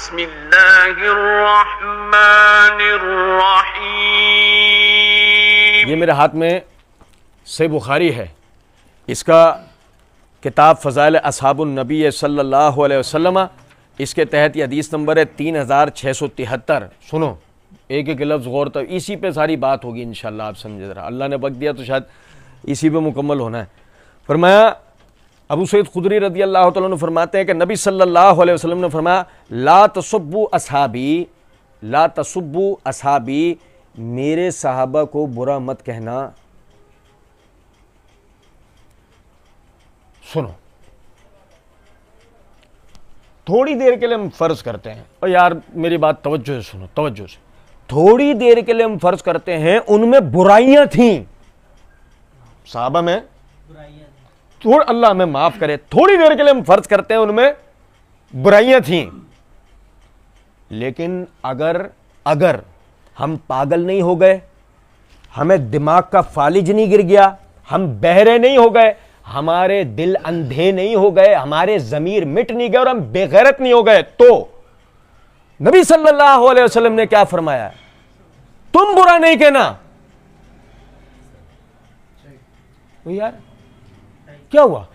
बिस्मिल्लाहिर्रहमानिर्रहीम। ये मेरे हाथ में सही बुखारी है, इसका किताब फ़ज़ाइल अस्हाबुन नबी सल्लल्लाहु अलैहि वसल्लम, इसके तहत ये हदीस नंबर है 3673। सुनो, एक एक लफ्ज़ गौर, तब इसी पे सारी बात होगी इंशाअल्लाह। आप समझे ज़रा, अल्लाह ने वक्त दिया तो शायद इसी पे मुकम्मल होना है। फरमाया, अबू सईद खुदरी रज़ी अल्लाह तआला अन्हु फरमाते हैं कि नबी सल्लल्लाहु अलैहि वसल्लम ने फरमाया, ला तसुब्बु अस्हाबी, ला तसुब्बु अस्हाबी, मेरे सहाबा को बुरा मत कहना। सुनो, थोड़ी देर के लिए हम फर्ज करते हैं, और यार मेरी बात तवज्जो से सुनो, तवज्जो से, थोड़ी देर के लिए हम फर्ज करते हैं उनमें बुराइयां थीं, सहाबा में थोड़ा, अल्लाह हमें माफ करे, थोड़ी देर के लिए हम फर्ज करते हैं उनमें बुराइयां थीं, लेकिन अगर हम पागल नहीं हो गए, हमें दिमाग का फालिज नहीं गिर गया, हम बहरे नहीं हो गए, हमारे दिल अंधे नहीं हो गए, हमारे जमीर मिट नहीं गए और हम बेगैरत नहीं हो गए, तो नबी सल्लल्लाहु अलैहि वसल्लम ने क्या फरमाया? तुम बुरा नहीं कहना। तो यार क्या हुआ?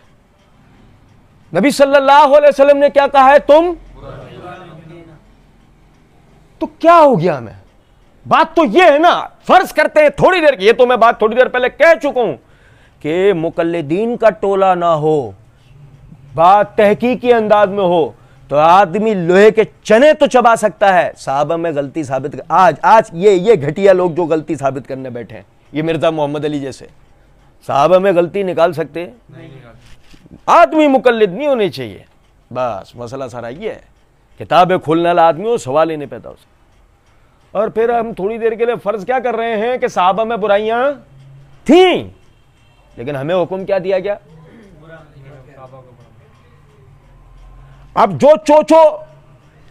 नबी सल्लल्लाहु अलैहि वसल्लम ने क्या कहा है? तुम तो क्या हो गया? हमें बात तो ये है ना, फर्ज करते हैं थोड़ी देर, ये तो मैं बात थोड़ी देर पहले कह चुका हूं कि मुकल्लिदीन का टोला ना हो, बात तहकीकी अंदाज में हो, तो आदमी लोहे के चने तो चबा सकता है। साहबा में गलती साबित कर, आज ये घटिया लोग जो गलती साबित करने बैठे हैं, ये मिर्जा मोहम्मद अली जैसे, साहबा में गलती निकाल सकते नहीं। आदमी मुकल्लिद नहीं होने चाहिए, बस मसला सारा ये है। किताबें खोलने वाला आदमी हो, सवाल ही नहीं पैदा हो सकता। और फिर हम थोड़ी देर के लिए फर्ज क्या कर रहे हैं कि साहबा में बुराइयां थीं, लेकिन हमें हुक्म क्या दिया गया? अब जो चोचो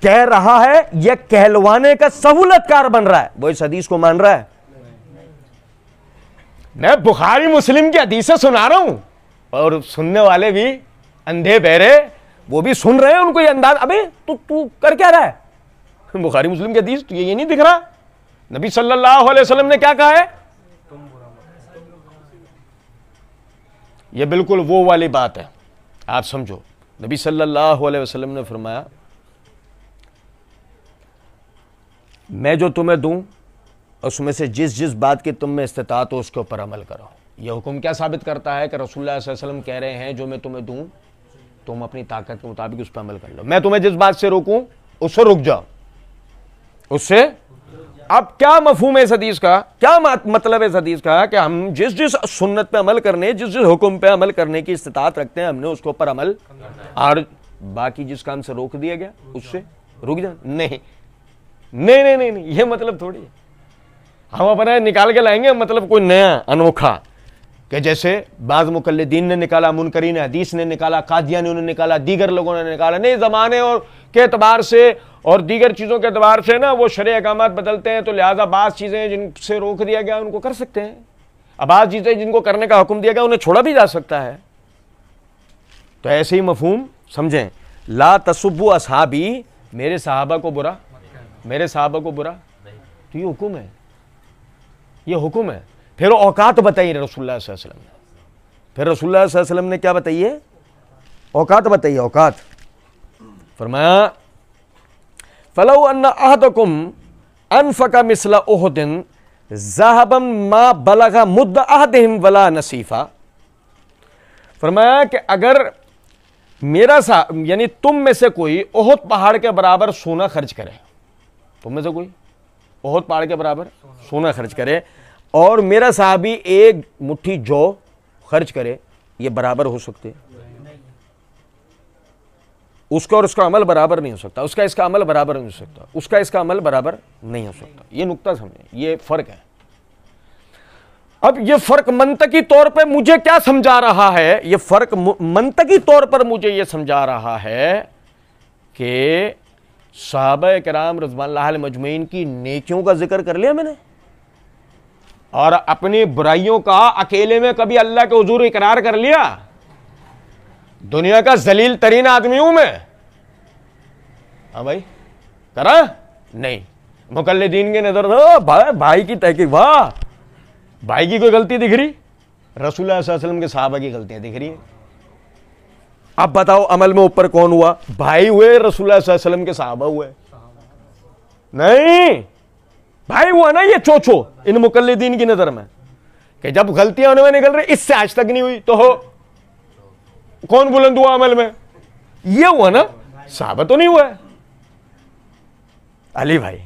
कह रहा है यह कहलवाने का सहूलतकार बन रहा है, वो इस हदीस को मान रहा है। मैं बुखारी मुस्लिम की हदीसें सुना रहा हूं और सुनने वाले भी अंधे बहरे, वो भी सुन रहे हैं, उनको ये अंदाज, अबे तू कर क्या रहा है? बुखारी मुस्लिम की हदीस ये नहीं दिख रहा? नबी सल्लल्लाहु अलैहि वसल्लम ने क्या कहा है? ये बिल्कुल वो वाली बात है, आप समझो। नबी सल्लल्लाहु अलैहि वसल्लम ने फरमाया, मैं जो तुम्हें दूं उसमें से जिस जिस बात की तुम में इस्तिताअत हो उसके ऊपर अमल करो। यह हुक्म क्या साबित करता है कि रसूलुल्लाह सल्लल्लाहु अलैहि वसल्लम कह रहे हैं जो मैं तुम्हें दूं तुम अपनी ताकत के मुताबिक उस पर अमल कर लो। मैं तुम्हें जिस बात से रोकूं उससे रुक जाओ, उससे। अब क्या मफहूम है इस हदीस का, क्या मतलब है इस हदीस का कि हम जिस जिस सुन्नत पे अमल करने, जिस जिस हुक्म पे अमल करने की इस्तिताअत रखते हैं, हमने उसके ऊपर अमल, और बाकी जिस काम से रोक दिया गया उससे रुक जाए। नहीं नहीं नहीं नहीं, नहीं, ये मतलब थोड़ी है हम अपना निकाल के लाएंगे, मतलब कोई नया अनोखा, कि जैसे बाज़ मुकल्लिदीन ने निकाला, मुनकरीन हदीस ने निकाला, कादियानी ने निकाला, दीगर लोगों ने निकाला। नहीं, ज़माने और के एतबार से और दीगर चीज़ों के एतबार से ना वो शरई अहकामात बदलते हैं, तो लिहाजा बाज़ चीज़ें जिनसे रोक दिया गया उनको कर सकते हैं, अब बाज़ चीज़ें जिनको करने का हुक्म दिया गया उन्हें छोड़ा भी जा सकता है। तो ऐसे ही मफहूम समझें, ला तसुब्बु अस्हाबी, मेरे सहाबा को बुरा, मेरे सहाबा को बुरा, तो ये हुक्म है, ये हुक्म है। फिर औकात बताइए रसूलुल्लाह सल्लल्लाहु अलैहि वसल्लम ने, फिर रसूलुल्लाह सल्लल्लाहु अलैहि वसल्लम ने क्या बताइए? औकात बताइए, औकात। फरमाया, फलौ अन्ना अहदकुम अनफका मिस्ला उहुदिन ज़हबन मा बलगा मुद्द अहदिहिम वला नसीफा। फरमाया कि अगर मेरा सा, यानी तुम में से कोई उहुद पहाड़ के बराबर सोना खर्च करे, तुम में से कोई उहुद पहाड़ के बराबर सोना खर्च करे और मेरा साहबी एक मुट्ठी जौ खर्च करे, ये बराबर हो सकते? उसका और उसका अमल बराबर नहीं हो सकता, उसका इसका अमल बराबर नहीं हो सकता, उसका इसका अमल बराबर नहीं हो सकता। ये नुक्ता समझे, ये फर्क है। अब ये फर्क मंतकी तौर पे मुझे क्या समझा रहा है? ये फर्क मंतकी तौर पर मुझे ये समझा रहा है कि सहाबा किराम रज़वानुल्लाह अलैहिम मजमईन की नेकियों का जिक्र कर लिया मैंने, और अपनी बुराइयों का अकेले में कभी अल्लाह के हुजूर इकरार कर लिया। दुनिया का जलील तरीन आदमी हूं मैं, हाँ भाई, करा नहीं। मुकल्लिदीन की नजर भाई की तहकीक, वाह भाई की कोई गलती दिख रही? रसूलुल्लाह सल्लल्लाहु अलैहि वसल्लम के सहाबा की गलतियां दिख रही हैं। अब बताओ अमल में ऊपर कौन हुआ? भाई हुए रसूलुल्लाह सल्लल्लाहु अलैहि वसल्लम के सहाबा हुए? नहीं, भाई हुआ ना ये चोचो इन मुकल्लिदीन की नजर में, कि जब गलतियां उनमें निकल रही, इससे आज तक नहीं हुई तो हो कौन बुलंद हुआ अमल में? ये हुआ ना, सहाबा तो नहीं हुआ है। अली भाई